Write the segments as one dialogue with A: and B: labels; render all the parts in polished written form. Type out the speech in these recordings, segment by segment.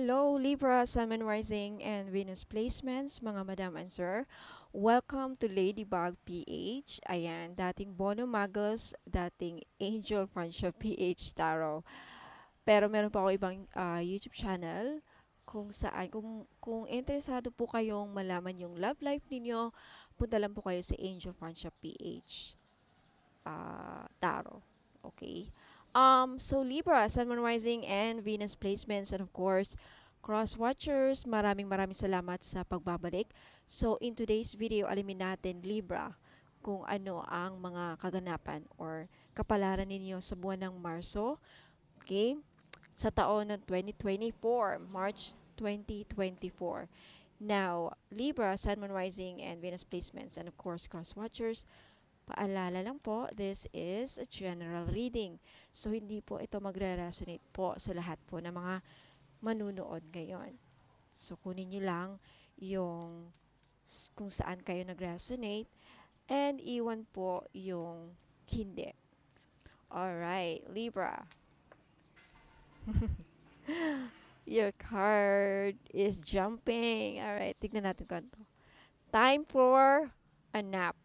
A: Hello, Libra, Sun and Rising, and Venus placements, mga madam and sir. Welcome to Ladybug PH. Ayan, dating Bono Magos, dating Angel Francia PH Tarot. Pero meron pa ako ibang YouTube channel kung saan, kung interesado po kayong malaman yung love life ninyo, punta lang po kayo sa Angel Francia PH Tarot. Okay? So Libra, Sun, Moon, Rising, and Venus placements, and of course, cross watchers, maraming salamat sa pagbabalik. So in today's video, alamin natin Libra kung ano ang mga kaganapan or kapalaran ninyo sa buwan ng Marso, okay? Sa taon ng 2024, March 2024. Now, Libra, Sun, Moon, Rising, and Venus placements, and of course, cross watchers, paalala lang po, this is a general reading. So, hindi po ito magre-resonate po sa lahat po ng mga manunood ngayon. So, kunin nyo lang yung kung saan kayo nag-resonate and iwan po yung hindi. Alright, Libra. Your card is jumping. Alright, tignan natin kung ano. Time for a nap.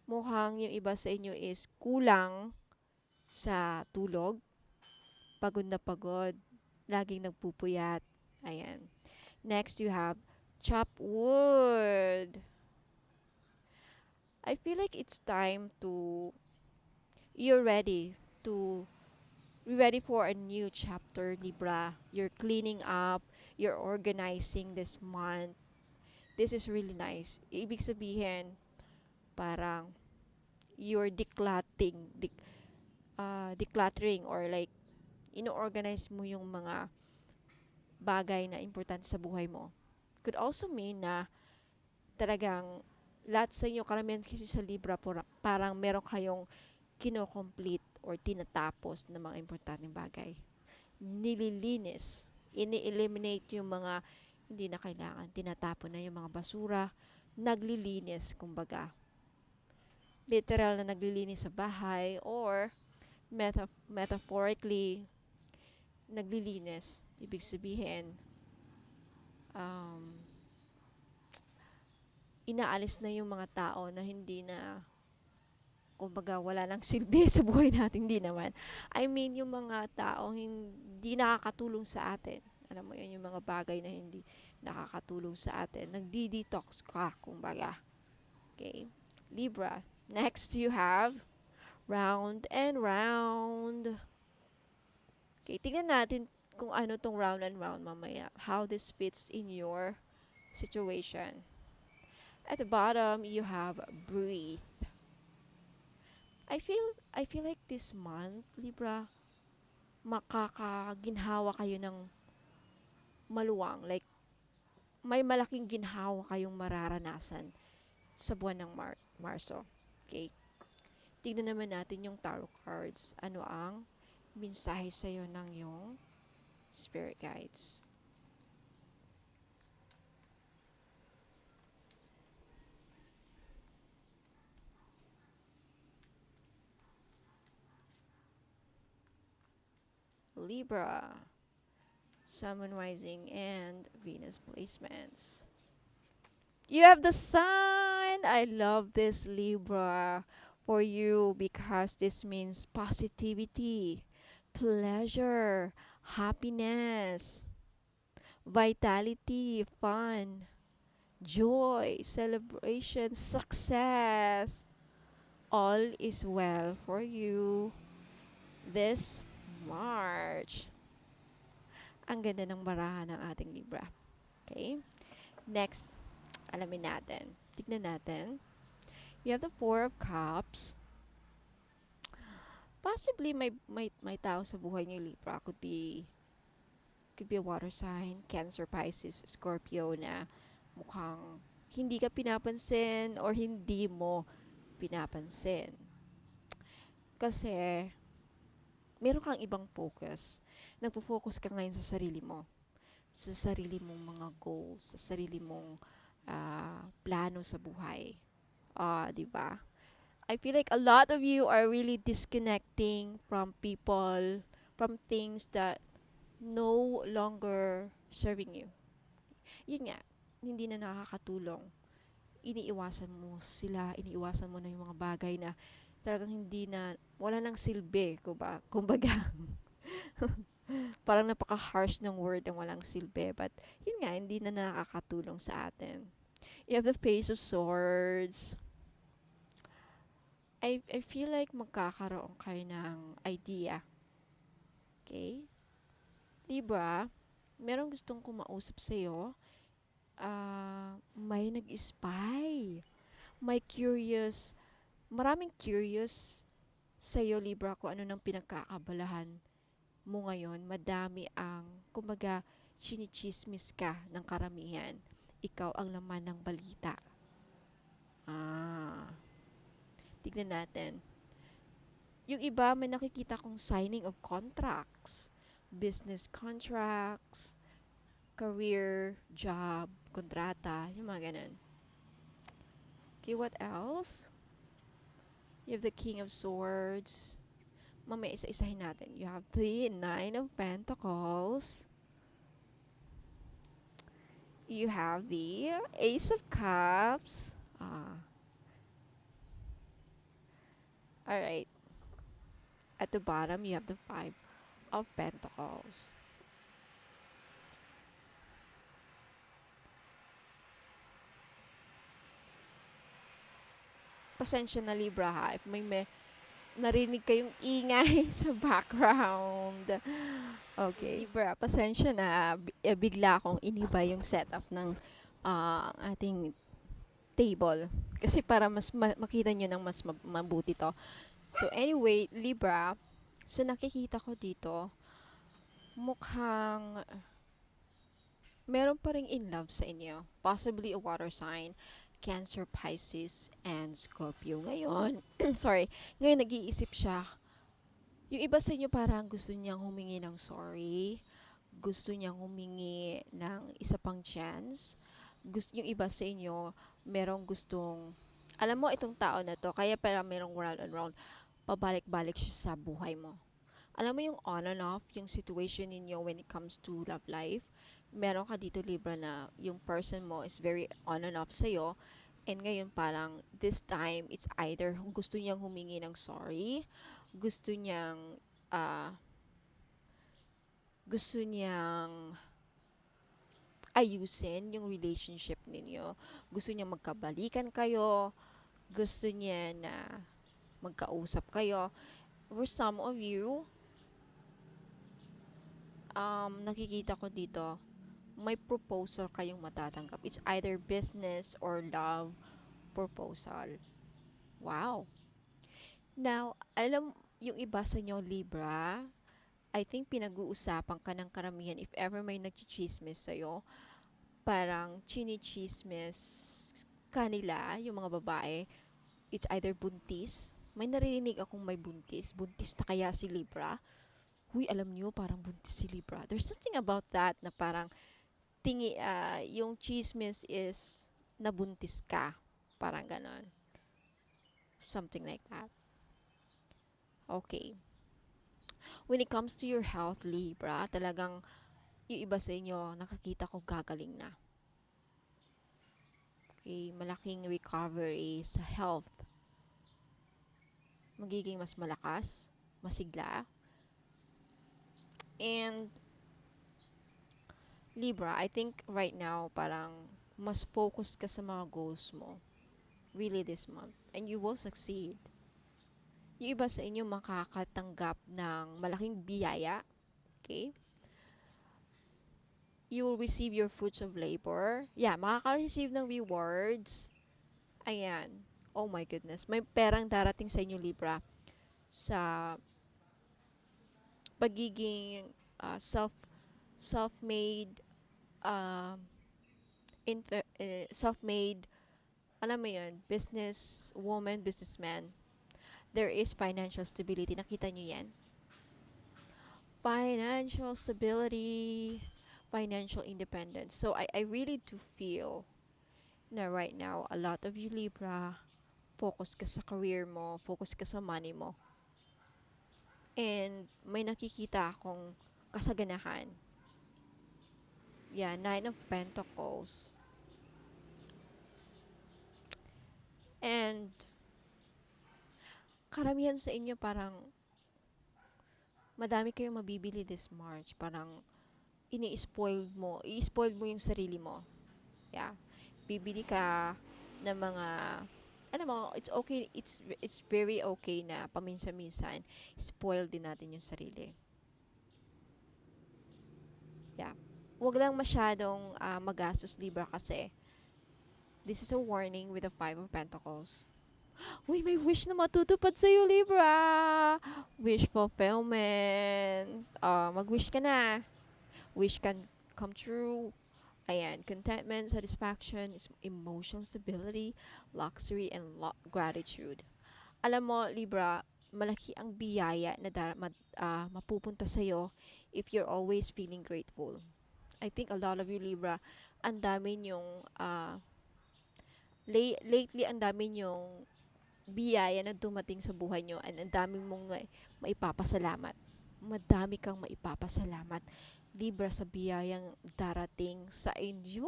A: Mukhang yung iba sa inyo is kulang sa tulog, pagod na pagod, laging nagpupuyat. Ayan. Next, you have chop wood. I feel like it's time to, you're ready for a new chapter, Libra. You're cleaning up, you're organizing this month. This is really nice. Ibig sabihin, parang you're decluttering or like ino-organize mo yung mga bagay na importante sa buhay mo. Could also mean na talagang lahat sa inyo, karamihan kasi sa Libra, parang meron kayong kino-complete or tinatapos na mga importanteng bagay. Nililinis, ini-eliminate yung mga hindi na kailangan, tinatapon na yung mga basura, naglilinis, kumbaga. Literal na naglilinis sa bahay or metaphorically naglilinis. Ibig sabihin, um, inaalis na yung mga tao na hindi na, kumbaga, wala nang silbi sa buhay natin. Hindi naman. I mean, yung mga taong hindi nakakatulong sa atin. Alam mo yun, yung mga bagay na hindi nakakatulong sa atin. Nagdi-detox ka, kumbaga. Okay? Libra. Next, you have round and round. Okay, tingnan natin kung ano tong round and round mamaya. How this fits in your situation. At the bottom, you have breathe. I feel like this month, Libra, makakaginhawa kayo ng maluwang. Like, may malaking ginhawa kayong mararanasan sa buwan ng Marso. Okay? Tignan naman natin yung tarot cards. Ano ang mensahe sa'yo ng yung spirit guides. Libra, Sun, Rising, and Venus placements. You have the Sun! I love this, Libra, for you because this means positivity, pleasure, happiness, vitality, fun, joy, celebration, success. All is well for you this March. Ang ganda ng barahan ng ating Libra. Okay? Next, alamin natin. Tignan natin. You have the Four of Cups. Possibly may tao sa buhay niyo, Libra. Could be a water sign, Cancer, Pisces, Scorpio na mukhang hindi ka pinapansin or hindi mo pinapansin. Kasi meron kang ibang focus. Nagpo-focus ka ngayon sa sarili mo. Sa sarili mong mga goals, sa sarili mong plano sa buhay. Di ba? I feel like a lot of you are really disconnecting from people, from things that no longer serving you. Yun nga, hindi na nakakatulong. Iniiwasan mo sila, iniiwasan mo na yung mga bagay na talagang hindi na, wala nang silbi, kumbaga, parang napaka-harsh ng word ang walang silbi. But, yun nga, hindi na nakakatulong sa atin. You have the Page of Swords. I feel like magkakaroon kayo ng idea. Okay? Libra, merong gustong kumausap sa'yo. May nag-spy. May curious. Maraming curious sa'yo, Libra, kung ano nang pinagkakabalahan mo ngayon. Madami ang, kumbaga, chinichismis ka ng karamihan. Ikaw ang laman ng balita. Tignan natin. Yung iba, may nakikita kong signing of contracts. Business contracts, career, job, kontrata, yung mga ganun. Okay, what else? You have the King of Swords. Mamaya isa-isahin natin. You have the Nine of Pentacles. You have the Ace of Cups. Alright. At the bottom, you have the Five of Pentacles. Pasensya na, Libra, ha, if may narinig kayong ingay sa background. Okay, Libra, pasensya na. Bigla akong iniba yung setup ng ating table. Kasi para mas makita nyo ng mas mabuti to. So anyway, Libra, sa nakikita ko dito, mukhang meron pa ring in love sa inyo. Possibly a water sign. Cancer, Pisces, and Scorpio. Ngayon, sorry, ngayon nag-iisip siya. Yung iba sa inyo parang gusto niyang humingi ng sorry. Gusto niyang humingi ng isa pang chance. Yung iba sa inyo, merong gustong, alam mo itong tao na to, kaya parang merong round and round, pabalik-balik siya sa buhay mo. Alam mo yung on and off, yung situation ninyo when it comes to love life, meron ka dito, Libra, na yung person mo is very on and off sa'yo. And ngayon parang this time, it's either gusto niyang humingi ng sorry, gusto niyang, ayusin yung relationship ninyo. Gusto niya magkabalikan kayo. Gusto niya na magkausap kayo. For some of you, nakikita ko dito, may proposal kayong matatanggap. It's either business or love proposal. Wow. Now, alam yung iba sa inyo, Libra, I think pinag-uusapan ka ng karamihan if ever may nagchichismis sa'yo, parang chinichismis kanila, yung mga babae, it's either buntis. May naririnig akong may buntis. Buntis na kaya si Libra? Huy, alam niyo, parang buntis si Libra. There's something about that na parang yung chismis is nabuntis ka. Parang ganon. Something like that. Okay. When it comes to your health, Libra, talagang yung iba sa inyo, nakakita ko gagaling na. Okay, malaking recovery sa health. Magiging mas malakas, masigla. And Libra, I think right now, parang mas focus ka sa mga goals mo. Really this month. And you will succeed. Yung iba sa inyo makakatanggap ng malaking biyaya. Okay? You will receive your fruits of labor. Yeah, makaka-receive ng rewards. Ayan. Oh my goodness. May perang darating sa inyo, Libra. Sa pagiging self-made, self-made, alam mo yun, business woman, businessman. There is financial stability. Nakita nyo yan? Financial stability, financial independence. So, I really do feel na right now, a lot of you, Libra, focus ka sa career mo, focus ka sa money mo. And may nakikita akong kasaganahan. Yeah, Nine of Pentacles. And karamihan sa inyo parang madami kayong mabibili this March. Parang i-spoil mo yung sarili mo. Yeah. Bibili ka ng mga, alam mo, it's okay, it's very okay na paminsan-minsan, spoil din natin yung sarili. Yeah. Huwag lang masyadong magastos, Libra, kasi this is a warning with the Five of Pentacles. Uy, may wish na matutupad sa'yo, Libra! Wish fulfillment. Mag-wish ka na. Wish can come true. Ayan, contentment, satisfaction, emotional stability, luxury, and gratitude. Alam mo, Libra, malaki ang biyaya na mapupunta sa'yo if you're always feeling grateful. I think a lot of you, Libra, ang dami yung, lately, ang dami yung biyaya na dumating sa buhay nyo, and ang dami mong maipapasalamat. Madami kang maipapasalamat, Libra, sa biyayang darating sa inyo.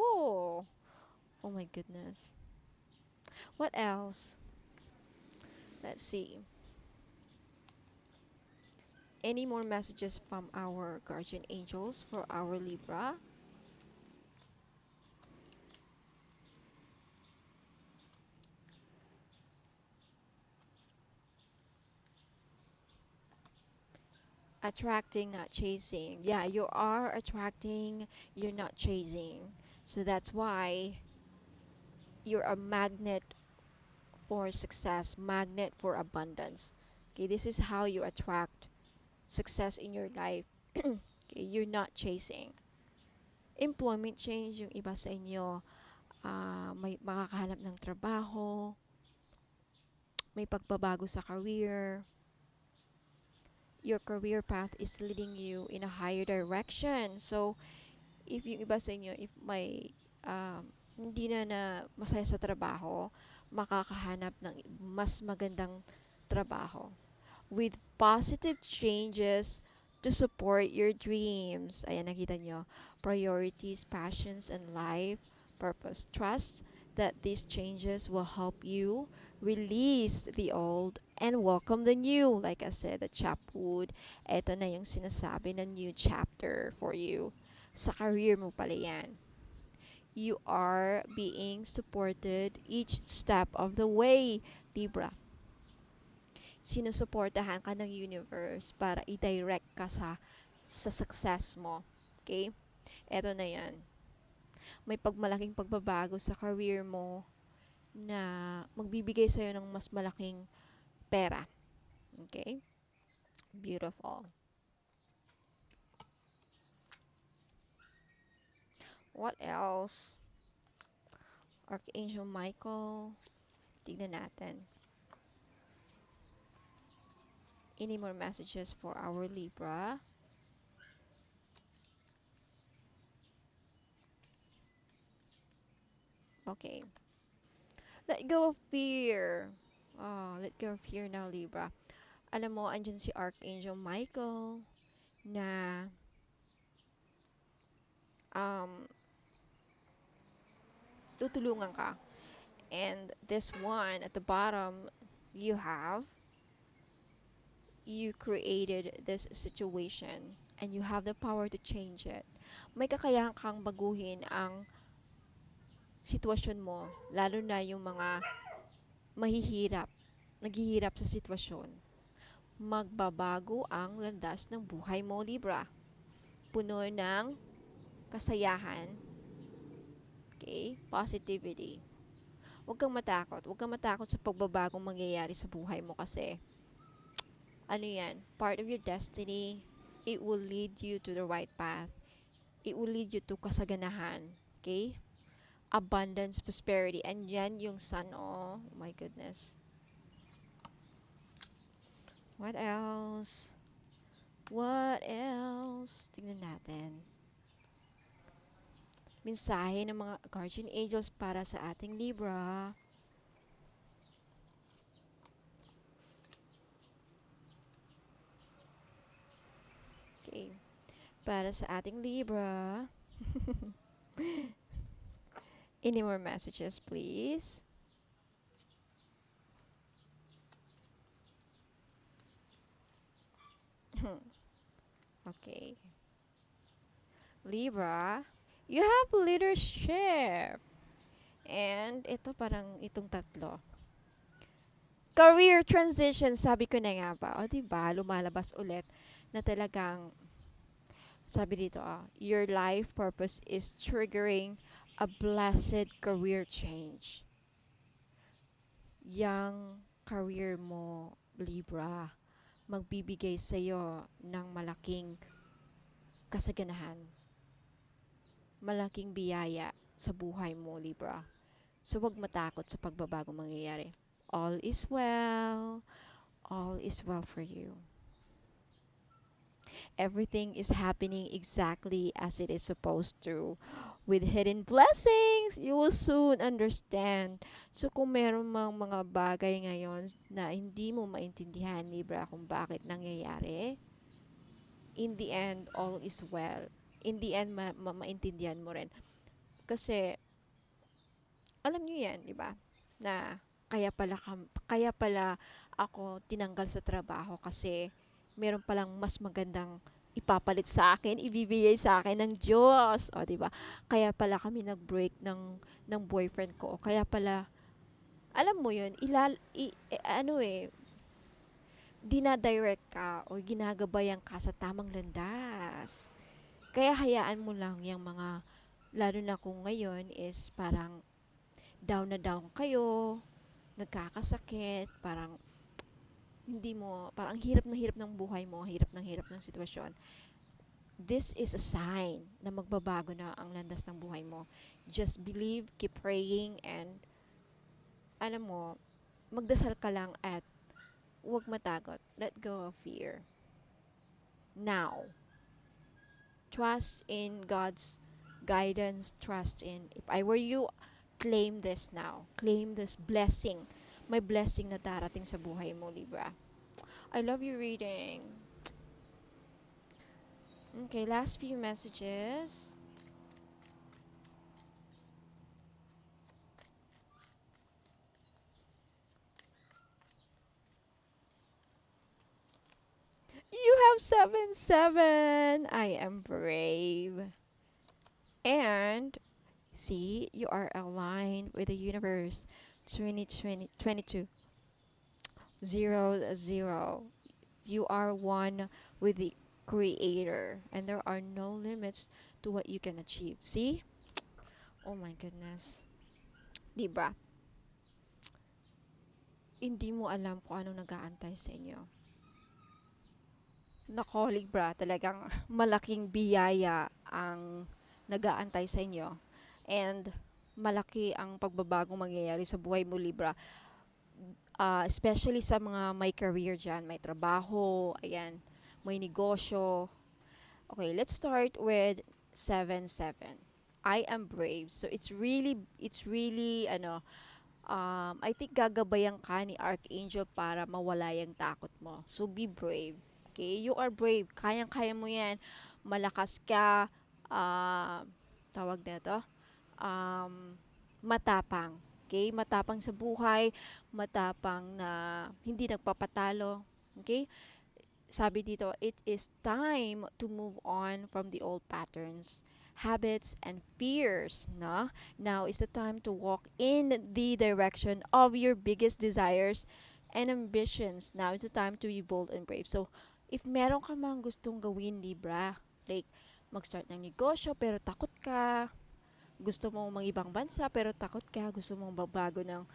A: Oh my goodness. What else? Let's see. Any more messages from our guardian angels for our Libra? Attracting, not chasing. Yeah, you are attracting, you're not chasing. So that's why you're a magnet for success, magnet for abundance. Okay, this is how you attract success in your life. Okay, you're not chasing. Employment change, yung iba sa inyo, may makakahanap ng trabaho, may pagbabago sa career. Your career path is leading you in a higher direction. So, if yung iba sa inyo, if may hindi na masaya sa trabaho, makakahanap ng mas magandang trabaho with positive changes to support your dreams. Ayan, nakita nyo. Priorities, passions, and life purpose. Trust that these changes will help you release the old and welcome the new. Like I said, the chapwood, eto na yung sinasabi na new chapter for you. Sa career mo pala yan. You are being supported each step of the way, Libra. Sinusuportahan ka ng universe para i-direct ka sa success mo. Okay? Eto na yan. May malaking pagbabago sa career mo na magbibigay sa'yo ng mas malaking pera. Okay? Beautiful. What else? Archangel Michael. Tignan natin. Any more messages for our Libra? Okay. Let go of fear. Let go of fear now, Libra. Alam mo, andyan si Archangel Michael na tutulungan ka. And this one at the bottom, you created this situation and you have the power to change it. May kakayahan kang baguhin ang sitwasyon mo, lalo na yung mga naghihirap sa sitwasyon. Magbabago ang landas ng buhay mo, Libra. Puno ng kasayahan. Okay? Positivity. Huwag kang matakot. Huwag kang matakot sa pagbabagong mangyayari sa buhay mo kasi ano yan, part of your destiny. It will lead you to the right path. It will lead you to kasaganahan. Okay? Abundance, prosperity. And yan yung sun. Oh my goodness. What else? What else? Tingnan natin. Mensahe ng mga guardian angels para sa ating Libra. Okay. Para sa ating Libra. Any more messages, please? Okay. Libra, you have leadership. And ito parang itong tatlo. Career transition, sabi ko na nga ba? O, diba? Lumalabas ulit na talagang, sabi dito, your life purpose is triggering a blessed career change. Yang career mo, Libra, magbibigay sa'yo ng malaking kasaganahan, malaking biyaya sa buhay mo, Libra. So, wag matakot sa pagbabago mangyayari. All is well. All is well for you. Everything is happening exactly as it is supposed to. With hidden blessings, you will soon understand. So, kung meron mang mga bagay ngayon na hindi mo maintindihan, Libra, kung bakit nangyayari, in the end, all is well. In the end, maintindihan mo rin. Kasi, alam nyo yan, di ba? Na kaya pala ako tinanggal sa trabaho kasi meron palang mas magandang ipapalit sa akin, ibibigay sa akin ng Diyos. O, di ba? Kaya pala kami nag-break ng boyfriend ko. Kaya pala, alam mo yun, dinadirect ka o ginagabayan ka sa tamang landas. Kaya hayaan mo lang yung mga, lalo na kung ngayon is parang down na down kayo, nagkakasakit, parang hindi mo, parang hirap na hirap ng buhay mo, hirap ng sitwasyon. This is a sign na magbabago na ang landas ng buhay mo. Just believe, keep praying, and alam mo, magdasal ka lang at huwag matakot. Let go of fear. Now, trust in God's guidance, trust in, if I were you, claim this now. Claim this blessing. May blessing na darating sa buhay mo, Libra. I love you reading. Okay, last few messages. You have 7-7. I am brave. And see, you are aligned with the universe. 2022 0 0. You are one with the creator, and there are no limits to what you can achieve. See? Oh my goodness. Diba? Hindi mo alam kung anong nag-aantay sa inyo. Nako, Libra, talagang malaking biyaya ang nag-aantay sa inyo. And malaki ang pagbabago mangyayari sa buhay mo, Libra. Especially sa mga may career dyan, may trabaho, ayan, may negosyo. Okay, let's start with 7-7. I am brave. So it's really, I think gagabayan ka ni Archangel para mawala yung takot mo. So be brave. Okay, you are brave. Kayang-kaya mo yan. Malakas ka. Tawag na ito. Matapang. Okay, matapang sa buhay. Matapang na hindi nagpapatalo. Okay, sabi dito, it is time to move on from the old patterns, habits, and fears. Na? Now is the time to walk in the direction of your biggest desires and ambitions. Now is the time to be bold and brave. So, if meron ka mang gustong gawin, Libra, like mag-start ng negosyo pero takot ka, gusto mo mang-ibang bansa pero takot ka, gusto mong babago ng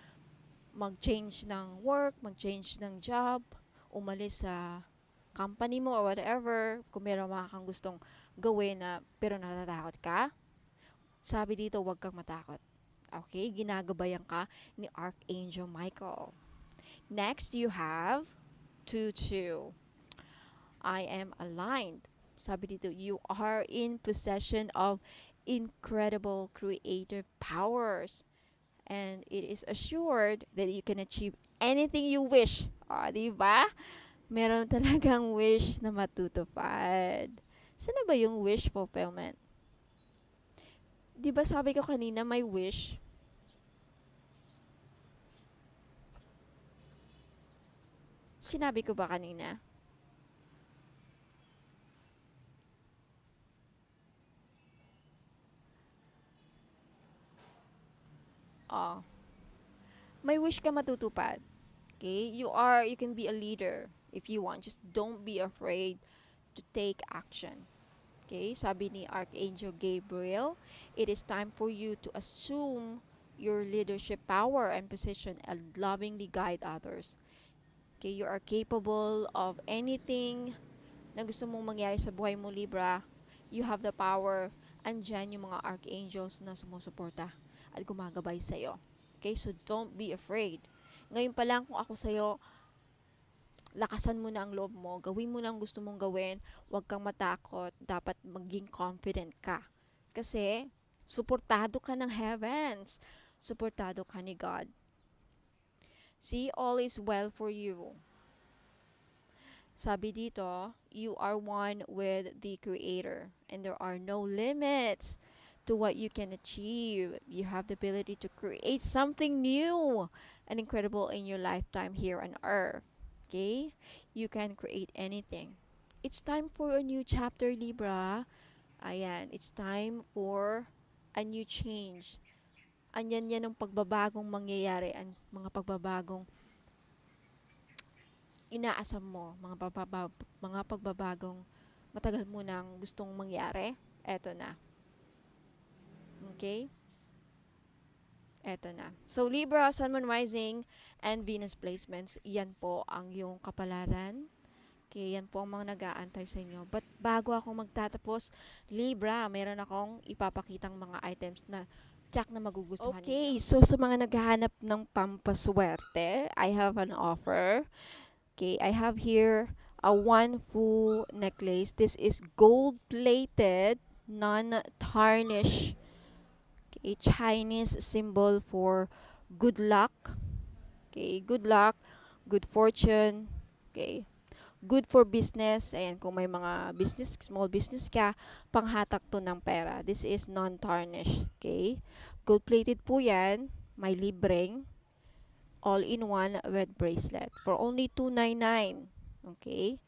A: mag-change ng work, mag-change ng job, umalis sa company mo or whatever, kung meron mga kang gustong gawin na pero natatakot ka, sabi dito, huwag kang matakot. Okay? Ginagabayan ka ni Archangel Michael. Next, you have 2-2. I am aligned. Sabi dito, you are in possession of incredible creative powers. And it is assured that you can achieve anything you wish. Di ba? Meron talagang wish na matutupad. Saan na ba yung wish fulfillment? Di ba sabi ko kanina may wish? Sinabi ko ba kanina? Oh, may wish ka matutupad. Okay? You can be a leader if you want. Just don't be afraid to take action. Okay? Sabi ni Archangel Gabriel, it is time for you to assume your leadership power and position and lovingly guide others. Okay? You are capable of anything na gusto mong mangyari sa buhay mo, Libra. You have the power. Andyan yung mga archangels na sumusuporta at gumagabay sa'yo. Okay? So, don't be afraid. Ngayon pa lang kung ako sa'yo, lakasan mo na ang loob mo. Gawin mo na ang gusto mong gawin. Huwag kang matakot. Dapat maging confident ka. Kasi, suportado ka ng heavens. Suportado ka ni God. See, all is well for you. Sabi dito, you are one with the Creator, and there are no limits to what you can achieve. You have the ability to create something new and incredible in your lifetime here on earth. Okay? You can create anything. It's time for a new chapter, Libra. Ayan, it's time for a new change. Anyan yan ang pagbabagong mangyayari, ang mga pagbabagong inaasam mo, mga pagbabagong matagal mo nang gustong mangyari, eto na. Okay? Eto na. So, Libra, Sun, Moon, Rising, and Venus placements, yan po ang yung kapalaran. Okay, yan po ang mga nag-aantay sa inyo. But bago ako magtatapos, Libra, meron akong ipapakitang mga items na tsak na magugustuhan ninyo. So sa mga naghahanap ng pampaswerte, I have an offer. Okay, I have here a one full necklace. This is gold-plated, non-tarnish. Okay, Chinese symbol for good luck. Okay, good luck, good fortune. Okay, good for business. Ayan, kung may mga business, small business ka, panghatak to ng pera. This is non-tarnish. Okay, gold-plated po yan. May libreng all-in-one red bracelet for only $299. Okay?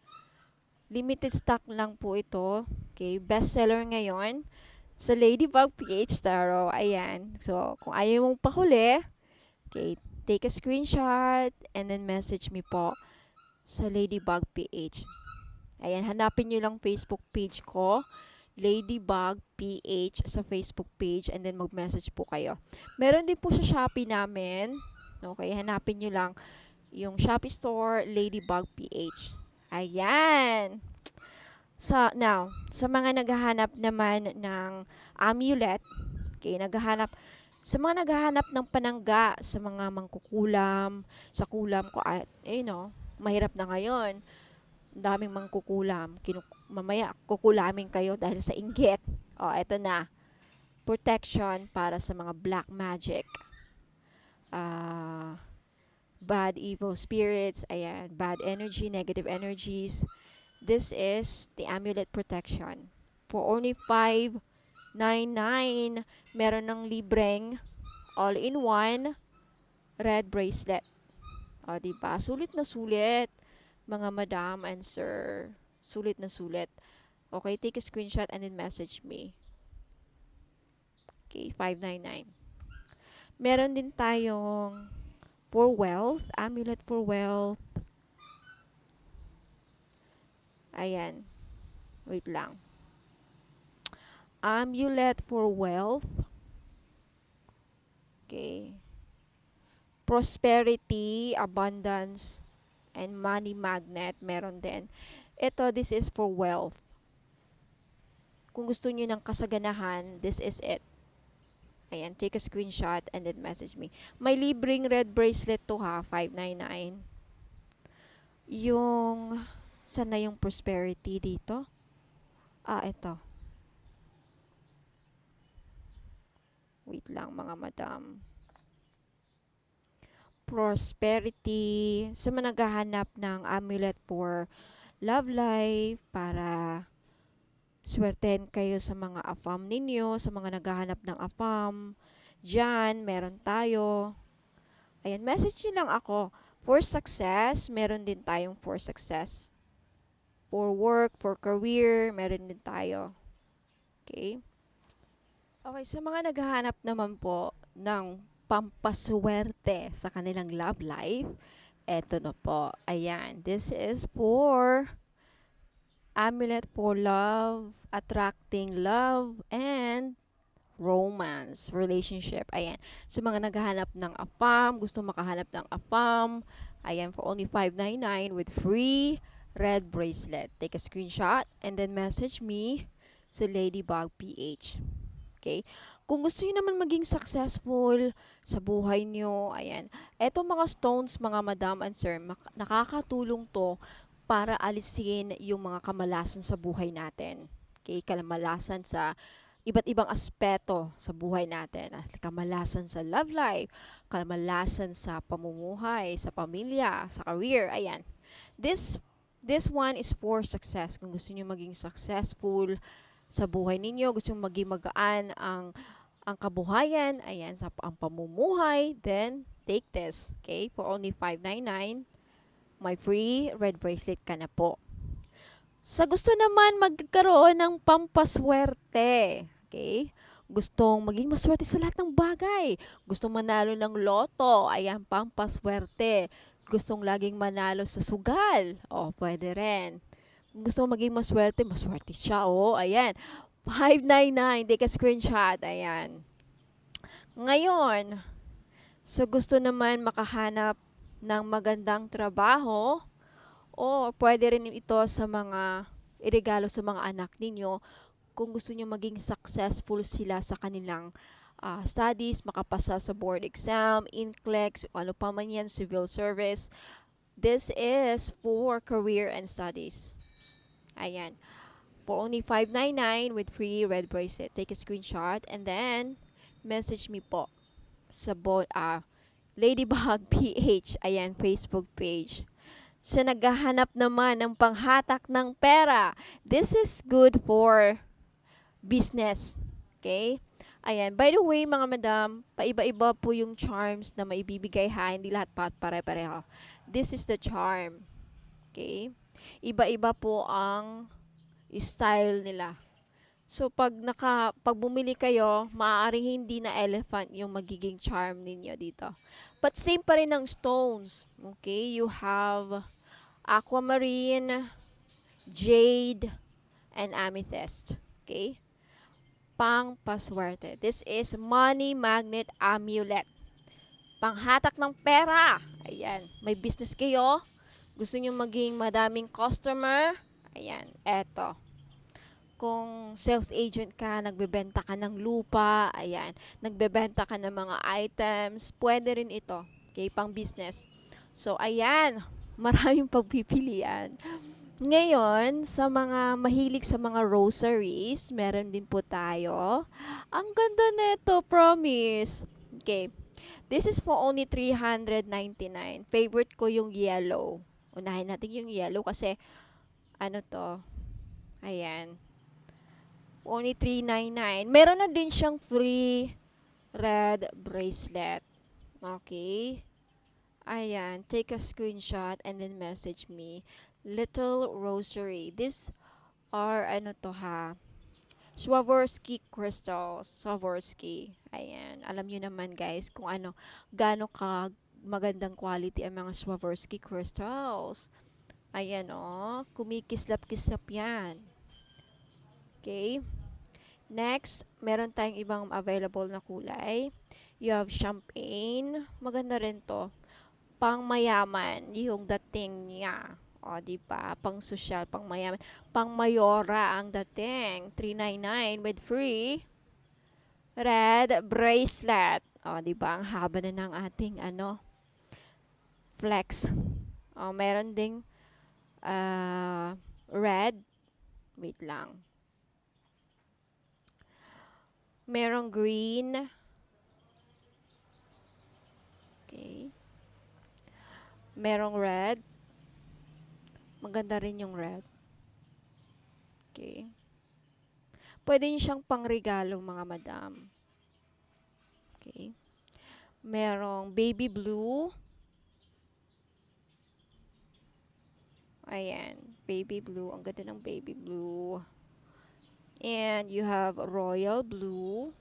A: Limited stock lang po ito. Okay? Bestseller ngayon sa Ladybug PH Tarot. Ayan. So, kung ayaw mong pakuli, okay, take a screenshot and then message me po sa Ladybug PH. Ayan, hanapin nyo lang Facebook page ko, Ladybug PH sa Facebook page, and then mag-message po kayo. Meron din po sa Shopee namin. Okay, hanapin nyo lang yung Shopee store, Ladybug PH. Ayan. So, now, sa mga naghahanap naman ng amulet, okay, sa mga naghahanap ng panangga, sa mga mangkukulam, sa kulam ko, mahirap na ngayon. Daming mangkukulam. Mamaya, kukulamin kayo dahil sa inggit. O, eto na. Protection para sa mga black magic. Bad evil spirits, ayan, bad energy, negative energies. This is the amulet protection. For only $599, meron ng libreng all-in-one red bracelet. O, diba? Sulit na sulit, mga madam and sir. Sulit na sulit. Okay, take a screenshot and then message me. Okay, $599. Meron din tayong for wealth, amulet for wealth. Ayan. Wait lang. Amulet for wealth. Okay. Prosperity, abundance, and money magnet. Meron din. Ito, this is for wealth. Kung gusto niyo ng kasaganahan, this is it. Ayan, take a screenshot and then message me. May libreng red bracelet to ha, $599. Yung, saan na yung prosperity dito? Ito. Wait lang mga madam. Prosperity. Sa mga naghahanap ng amulet for love life, para Swertehin kayo sa mga AFAM ninyo, sa mga naghahanap ng AFAM. Diyan, meron tayo. Ayan, message nyo lang ako. For success, meron din tayong for success. For work, for career, meron din tayo. Okay? Okay, sa mga naghahanap naman po ng pampaswerte sa kanilang love life, eto na po. Ayan, this is for amulet for love, attracting love, and romance, relationship. Ayan. Sa mga naghahanap ng AFAM, gusto makahanap ng AFAM, ayan, for only $5.99 with free red bracelet. Take a screenshot and then message me sa Ladybug PH. Okay? Kung gusto niyo naman maging successful sa buhay niyo, ayan, etong mga stones, mga madam and sir, nakakatulong to para alisin yung mga kamalasan sa buhay natin. Okay? Kamalasan sa iba't ibang aspeto sa buhay natin. Kamalasan sa love life, kamalasan sa pamumuhay, sa pamilya, sa career. Ayan. This one is for success. Kung gusto niyo maging successful sa buhay ninyo, gusto niyo maging magaan ang kabuhayan, ayan, sa ang pamumuhay, then take this. Okay? For only $5.99, may free red bracelet ka na po. Sa gusto naman magkaroon ng pampaswerte, okay? Gustong maging maswerte sa lahat ng bagay. Gustong manalo ng loto, ayan, pampaswerte. Gustong laging manalo sa sugal, pwede rin. Gusto mo maging maswerte, maswerte siya, ayan. 599, take a screenshot, ayan. Ngayon, sa gusto naman makahanap ng magandang trabaho, o pwede rin ito sa mga iregalo sa mga anak ninyo kung gusto nyo maging successful sila sa kanilang studies, makapasa sa board exam, NCLEX, ano pa man yan, civil service. This is for career and studies. Ayan. For only $5.99 with free red bracelet. Take a screenshot and then message me po sa Ladybug PH. Ayan, Facebook page. Sa naghahanap naman ng panghatak ng pera, this is good for business. Okay? Ayan. By the way, mga madam, paiba-iba po yung charms na maibibigay ha. Hindi lahat pare-pareho. This is the charm. Okay? Iba-iba po ang style nila. So, pag bumili kayo, maaaring hindi na elephant yung magiging charm ninyo dito. But same pa rin ang stones. Okay? You have aquamarine, jade, and amethyst. Okay? Pang-paswerte. This is money magnet amulet. Panghatak ng pera. Ayan. May business kayo. Gusto nyo maging madaming customer. Ayan. Eto. Kung sales agent ka, nagbebenta ka ng lupa, ayan, nagbebenta ka ng mga items, pwede rin ito, okay, pang business. So, ayan, maraming pagpipilian. Ngayon, sa mga mahilig sa mga rosaries, meron din po tayo. Ang ganda nito, promise. Okay, this is for only $399. Favorite ko yung yellow. Unahin natin yung yellow kasi, ano to, ayan, only $399. Meron na din siyang free red bracelet. Okay? Ayan. Take a screenshot and then message me. Little Rosary. These are, ano to ha? Swarovski crystals. Swarovski. Ayan. Alam nyo naman guys kung ano, gaano ka magandang quality ang mga Swarovski crystals. Ayan kumikislap-kislap yan. Okay? Next, meron tayong ibang available na kulay. You have champagne. Maganda rin to. Pang mayaman, yung dating niya. O, diba? Pang social, pang mayaman. Pang mayora ang dating. $399 with free red bracelet. O, diba? Ang haba na ng ating, flex. O, meron ding red. Wait lang. Merong green. Okay. Merong red. Maganda rin yung red. Okay. Pwede nyo siyang pangregalo mga madam. Okay. Merong baby blue. Ayan, baby blue. Ang ganda ng baby blue. And you have royal blue.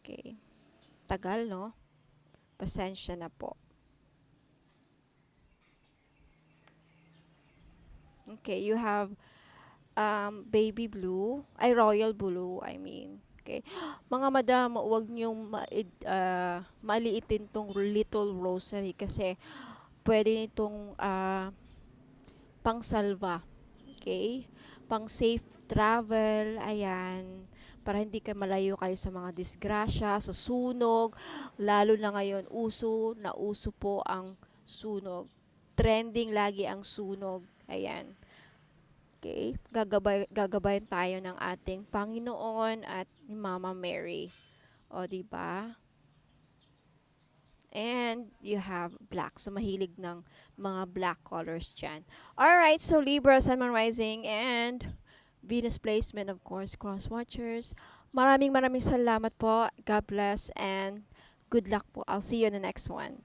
A: Okay. Tagal, no? Pasensya na po. Okay, you have baby blue. Ay, royal blue, I mean. Okay. Mga madam, huwag niyong maliitin tong little rosary kasi pwede nitong pangsalva. Okay? Pang safe travel, ayan. Para hindi ka malayo kayo sa mga disgrasya, sa sunog. Lalo na ngayon, uso po ang sunog. Trending lagi ang sunog. Ayan. Okay? Gagabayan tayo ng ating Panginoon at ni Mama Mary. O, di ba? And you have black. So, mahilig ng mga black colors dyan. Alright, so Libra, Sun, Moon, Rising, and Venus placement, of course, cross watchers. Maraming salamat po. God bless and good luck po. I'll see you in the next one.